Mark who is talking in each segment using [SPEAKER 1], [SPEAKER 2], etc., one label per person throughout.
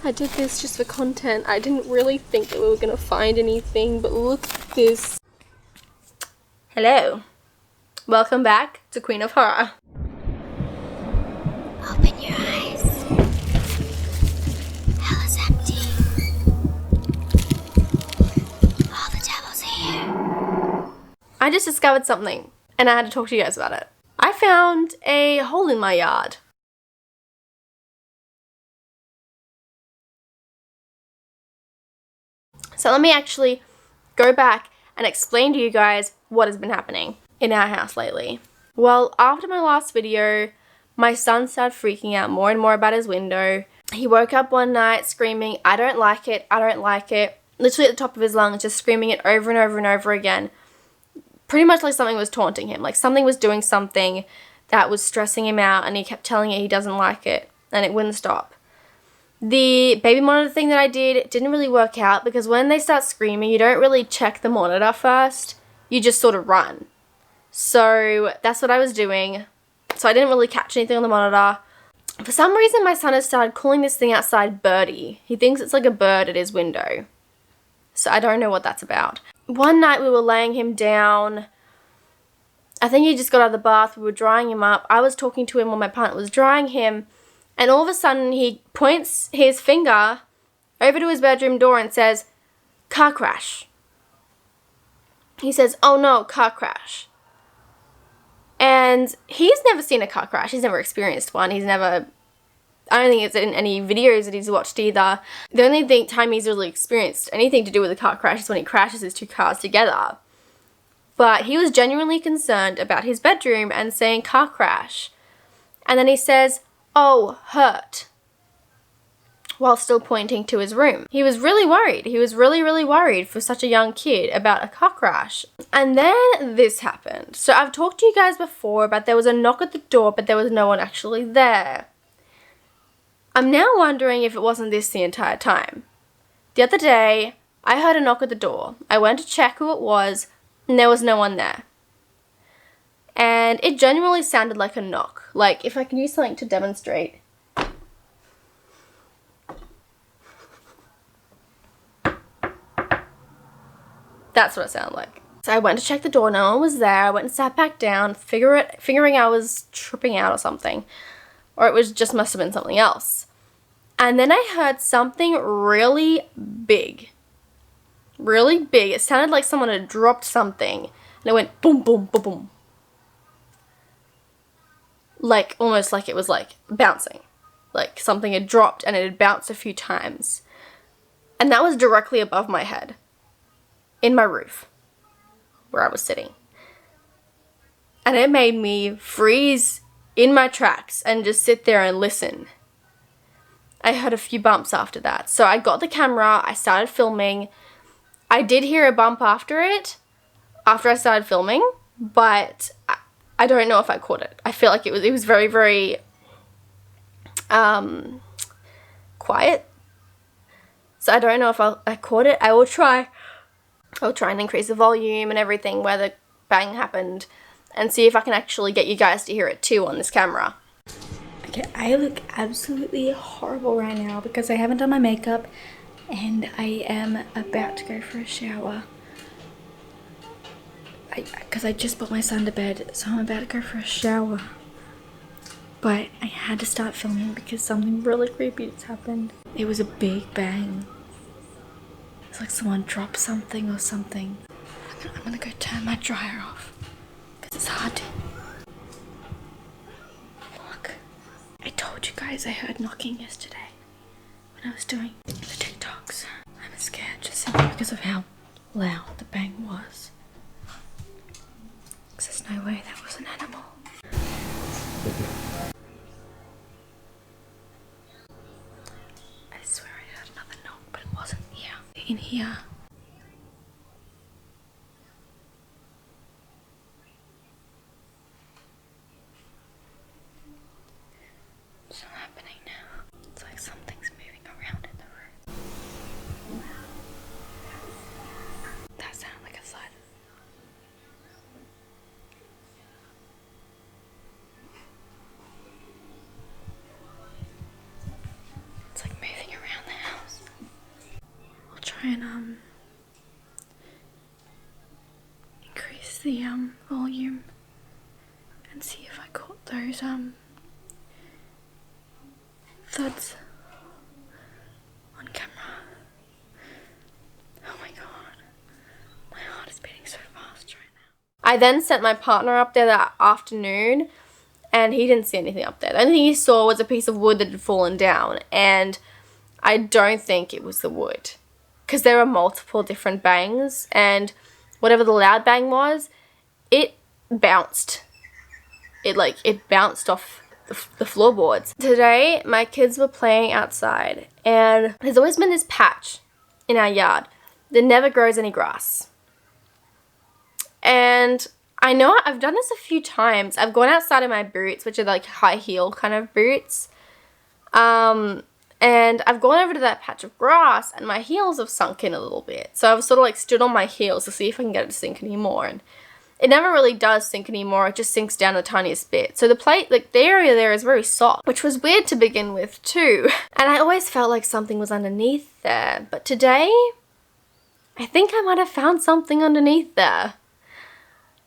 [SPEAKER 1] I did this just for content. I didn't really think that we were gonna find anything, but look at this. Hello. Welcome back to Queen of Horror.
[SPEAKER 2] Open your eyes. Hell is empty. All the devil's here.
[SPEAKER 1] I just discovered something, and I had to talk to you guys about it. I found a hole in my yard. So let me actually go back and explain to you guys what has been happening in our house lately. Well, after my last video, my son started freaking out more and more about his window. He woke up one night screaming, "I don't like it, I don't like it." Literally at the top of his lungs, just screaming it over and over and over again. Pretty much like something was taunting him, like something was doing something that was stressing him out, and he kept telling it he doesn't like it, and it wouldn't stop. The baby monitor thing that I did didn't really work out because when they start screaming, you don't really check the monitor first. You just sort of run. So that's what I was doing. So I didn't really catch anything on the monitor. For some reason, my son has started calling this thing outside Birdie. He thinks it's like a bird at his window. So I don't know what that's about. One night we were laying him down. I think he just got out of the bath. We were drying him up. I was talking to him while my partner was drying him. And all of a sudden, he points his finger over to his bedroom door and says, "Car crash." He says, "Oh no, car crash." And he's never seen a car crash. He's never experienced one. I don't think it's in any videos that he's watched either. The only time he's really experienced anything to do with a car crash is when he crashes his two cars together. But he was genuinely concerned about his bedroom and saying car crash. And then he says, "Oh, hurt," while still pointing to his room. He was really worried. He was really, really worried for such a young kid about a car crash. And then this happened. So I've talked to you guys before about there was a knock at the door, but there was no one actually there. I'm now wondering if it wasn't this the entire time. The other day, I heard a knock at the door. I went to check who it was, and there was no one there. And it genuinely sounded like a knock. Like, if I can use something to demonstrate. That's what it sounded like. So I went to check the door, no one was there. I went and sat back down, figuring I was tripping out or something. Or it was just must have been something else. And then I heard something really big. Really big. It sounded like someone had dropped something. And it went boom, boom, boom, boom. Like, almost like it was like bouncing. Like something had dropped and it had bounced a few times. And that was directly above my head. In my roof. Where I was sitting. And it made me freeze in my tracks and just sit there and listen. I heard a few bumps after that. So I got the camera, I started filming. I did hear a bump after it, after I started filming, but I don't know if I caught it. I feel like it was very, very quiet. So I don't know if I caught it. I'll try and increase the volume and everything where the bang happened and see if I can actually get you guys to hear it too on this camera.
[SPEAKER 3] Okay, I look absolutely horrible right now because I haven't done my makeup and I am about to go for a shower. Because I just put my son to bed, so I'm about to go for a shower. But I had to start filming because something really creepy just happened. It was a big bang. It's like someone dropped something or something. I'm gonna go turn my dryer off because it's hard to... Look, I told you guys I heard knocking yesterday when I was doing the TikToks. I'm scared just simply because of how loud the bang was. Because there's no way that was an animal. I swear I heard another knock, but it wasn't here. In here. What's happening now? It's like something's moving around in the room. That sounded like a thud. It's like moving around the try and increase the volume and see if I caught those thuds on camera. Oh my god, my heart is beating so fast right now.
[SPEAKER 1] I then sent my partner up there that afternoon, and he didn't see anything up there. The only thing he saw was a piece of wood that had fallen down, and I don't think it was the wood, because there were multiple different bangs, and whatever the loud bang was, it bounced. It bounced off the floorboards. Today, my kids were playing outside, and there's always been this patch in our yard that never grows any grass. And I know I've done this a few times. I've gone outside in my boots, which are like high heel kind of boots. And I've gone over to that patch of grass, and my heels have sunk in a little bit. So I've sort of like stood on my heels to see if I can get it to sink anymore. And it never really does sink anymore. It just sinks down the tiniest bit. So the area there is very soft, which was weird to begin with too. And I always felt like something was underneath there. But today, I think I might have found something underneath there.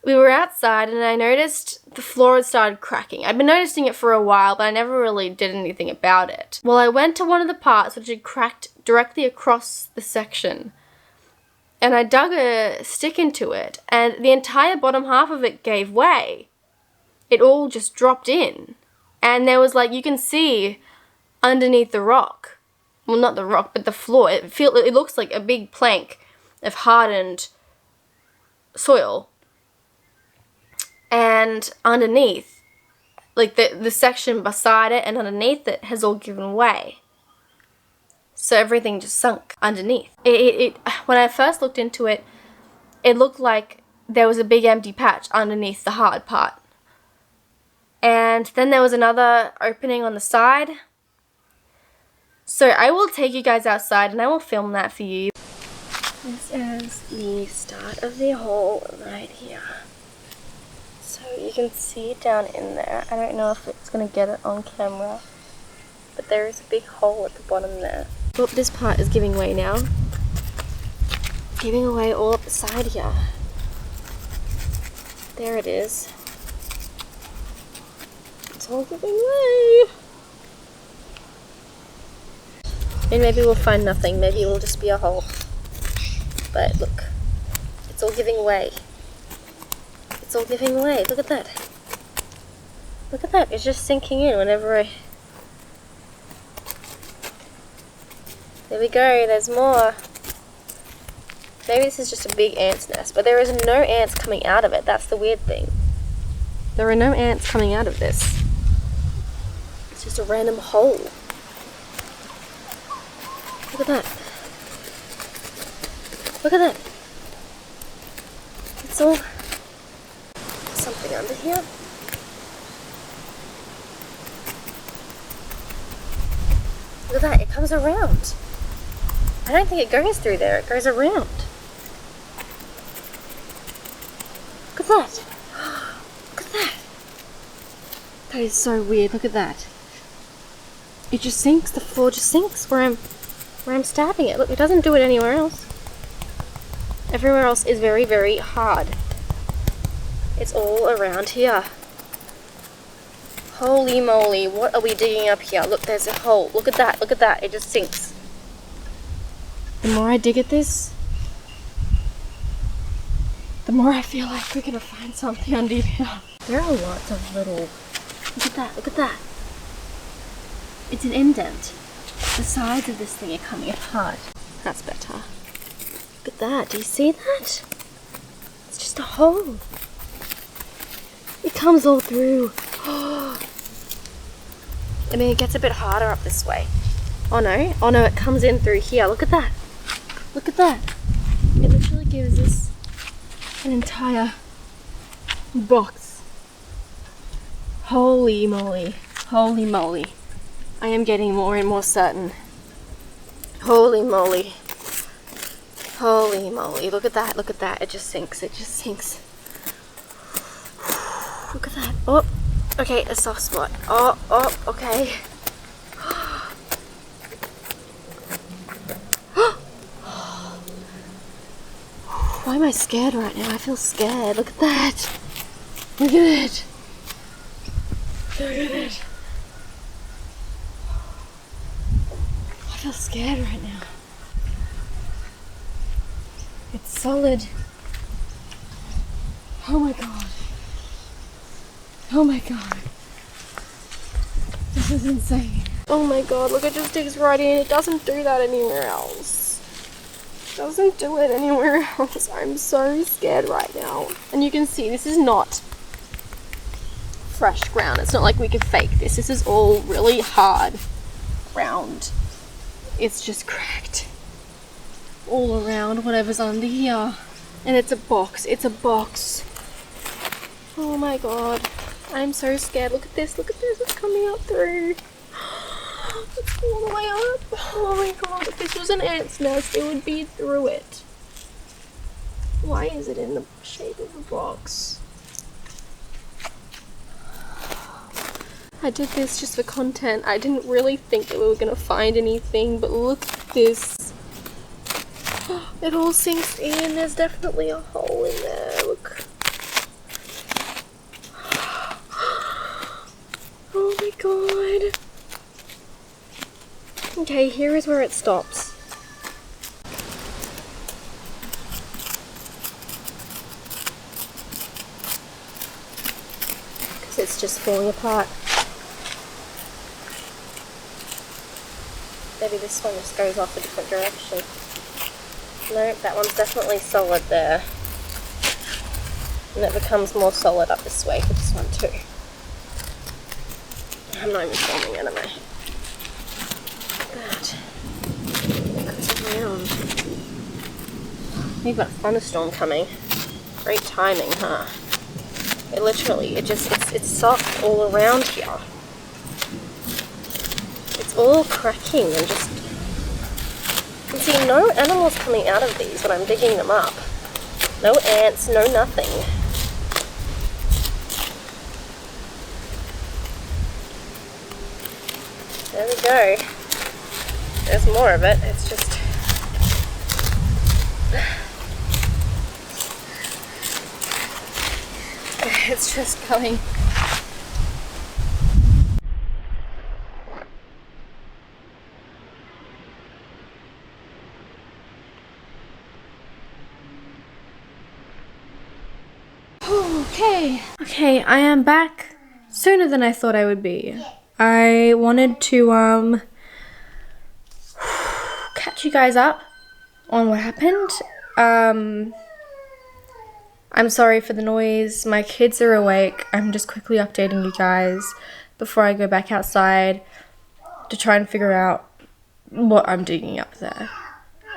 [SPEAKER 1] We were outside, and I noticed the floor had started cracking. I'd been noticing it for a while, but I never really did anything about it. Well, I went to one of the parts which had cracked directly across the section, and I dug a stick into it, and the entire bottom half of it gave way. It all just dropped in, and there was you can see underneath the rock, well, not the rock, but the floor, it looks like a big plank of hardened soil. And underneath, the section beside it and underneath it has all given way. So everything just sunk underneath. When I first looked into it, it looked like there was a big empty patch underneath the hard part. And then there was another opening on the side. So I will take you guys outside and I will film that for you. This is the start of the hole right here. So you can see down in there. I don't know if it's going to get it on camera, but there is a big hole at the bottom there. Oh, this part is giving way now. Giving away all up the side here. There it is. It's all giving way. And maybe we'll find nothing. Maybe it will just be a hole. But look, it's all giving way. It's all giving away. Look at that. Look at that. It's just sinking in whenever I... There we go. There's more. Maybe this is just a big ant's nest, but there is no ants coming out of it. That's the weird thing. There are no ants coming out of this. It's just a random hole. Look at that. Look at that. It's all... something under here. Look at that, it comes around. I don't think it goes through there, it goes around. Look at that. Look at that. That is so weird, look at that. It just sinks, the floor just sinks where I'm stabbing it. Look, it doesn't do it anywhere else. Everywhere else is very, very hard. It's all around here. Holy moly, what are we digging up here? Look, there's a hole. Look at that, it just sinks. The more I dig at this, the more I feel like we're gonna find something under here. There are lots of little... Look at that. It's an indent. The sides of this thing are coming apart. That's better. Look at that, do you see that? It's just a hole. It comes all through. I mean, it gets a bit harder up this way. Oh no, it comes in through here. Look at that. Look at that. It literally gives us an entire box. Holy moly. Holy moly. I am getting more and more certain. Holy moly. Holy moly. Look at that. Look at that. It just sinks. It just sinks. Look at that. Oh, okay, a soft spot. Oh, okay. Why am I scared right now? I feel scared. Look at that. Look at it. Look at it. I feel scared right now. It's solid. Oh my god. Oh my god. This is insane. Oh my god, look, it just digs right in. It doesn't do that anywhere else. It doesn't do it anywhere else. I'm so scared right now. And you can see this is not fresh ground. It's not like we could fake this. This is all really hard ground. It's just cracked all around whatever's under here. And it's a box. It's a box. Oh my god. I'm so scared. Look at this. Look at this. It's coming up through. It's all the way up. Oh my god. If this was an ant's nest, it would be through it. Why is it in the shape of a box? I did this just for content. I didn't really think that we were going to find anything, but look at this. It all sinks in. There's definitely a hole in there. Look. Oh my god. Okay, here is where it stops. Because it's just falling apart. Maybe this one just goes off a different direction. Nope, that one's definitely solid there. And it becomes more solid up this way for this one too. I'm not even filming it, am I? That. It's around. We've got a thunderstorm coming. Great timing, huh? It literally, it's soft all around here. It's all cracking and just... You can see no animals coming out of these when I'm digging them up. No ants, no nothing. There we go. There's more of it. It's just... It's just going... Okay, I am back sooner than I thought I would be. I wanted to catch you guys up on what happened. I'm sorry for the noise. My kids are awake. I'm just quickly updating you guys before I go back outside to try and figure out what I'm digging up there.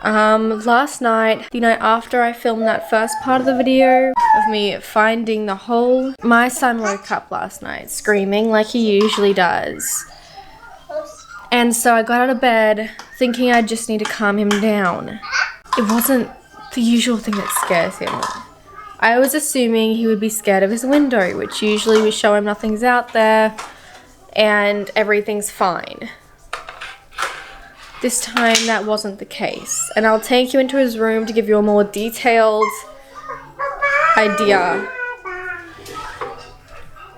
[SPEAKER 1] Last night, the night after I filmed that first part of the video of me finding the hole, my son woke up last night screaming like he usually does. And so I got out of bed thinking I just need to calm him down. It wasn't the usual thing that scares him. I was assuming he would be scared of his window, which usually we show him nothing's out there and everything's fine. This time that wasn't the case, and I'll take you into his room to give you a more detailed idea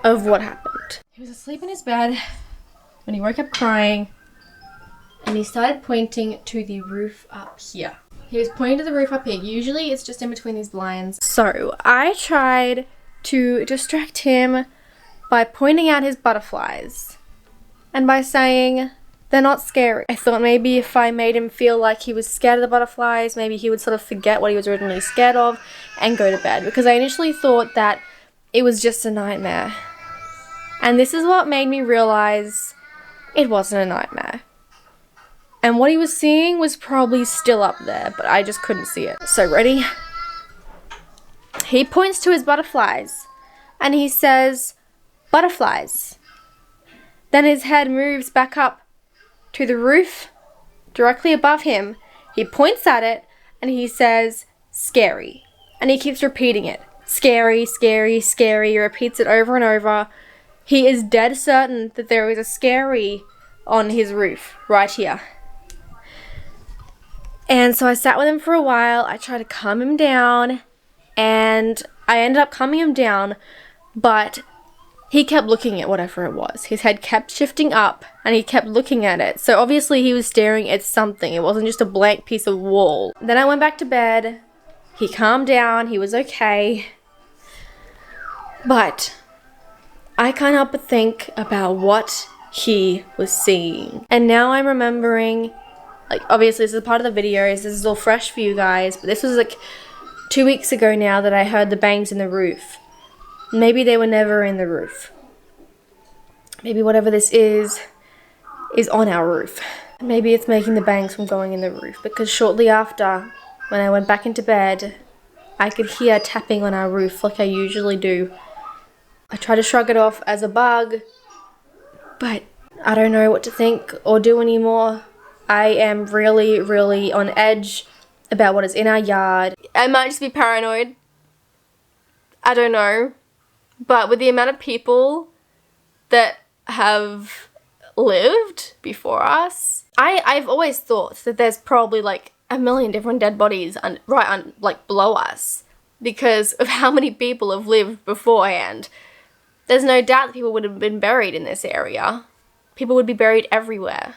[SPEAKER 1] of what happened. He was asleep in his bed when he woke up crying, and he started pointing to the roof up here. He was pointing to the roof up here. Usually it's just in between these blinds. So I tried to distract him by pointing out his butterflies and by saying... they're not scary. I thought maybe if I made him feel like he was scared of the butterflies, maybe he would sort of forget what he was originally scared of and go to bed. Because I initially thought that it was just a nightmare. And this is what made me realize it wasn't a nightmare. And what he was seeing was probably still up there, but I just couldn't see it. So ready? He points to his butterflies and he says, "Butterflies." Then his head moves back up to the roof directly above him. He points at it and he says, "Scary." And he keeps repeating it. Scary, scary, scary. He repeats it over and over. He is dead certain that there is a scary on his roof right here. And And so I sat with him for a while. I tried to calm him down, and I ended up calming him down, but he kept looking at whatever it was. His head kept shifting up, and he kept looking at it. So obviously he was staring at something. It wasn't just a blank piece of wall. Then I went back to bed. He calmed down. He was okay. But I can't help but think about what he was seeing. And now I'm remembering, like, obviously this is part of the video. This is all fresh for you guys. But this was like 2 weeks ago now that I heard the bangs in the roof. Maybe they were never in the roof. Maybe whatever this is on our roof. Maybe it's making the bangs from going in the roof, because shortly after, when I went back into bed, I could hear tapping on our roof like I usually do. I tried to shrug it off as a bug, but I don't know what to think or do anymore. I am really, really on edge about what is in our yard. I might just be paranoid. I don't know. But with the amount of people that have lived before us, I've always thought that there's probably like a million different dead bodies like below us, because of how many people have lived beforehand. There's no doubt that people would have been buried in this area. People would be buried everywhere.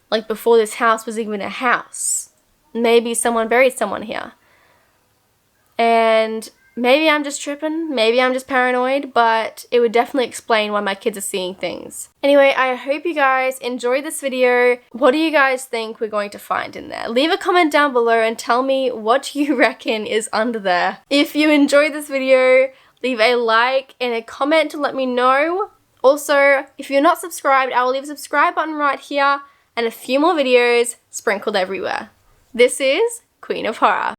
[SPEAKER 1] Like before this house was even a house. Maybe someone buried someone here. And maybe I'm just tripping, maybe I'm just paranoid, but it would definitely explain why my kids are seeing things. Anyway, I hope you guys enjoyed this video. What do you guys think we're going to find in there? Leave a comment down below and tell me what you reckon is under there. If you enjoyed this video, leave a like and a comment to let me know. Also, if you're not subscribed, I will leave a subscribe button right here and a few more videos sprinkled everywhere. This is Queen of Horror.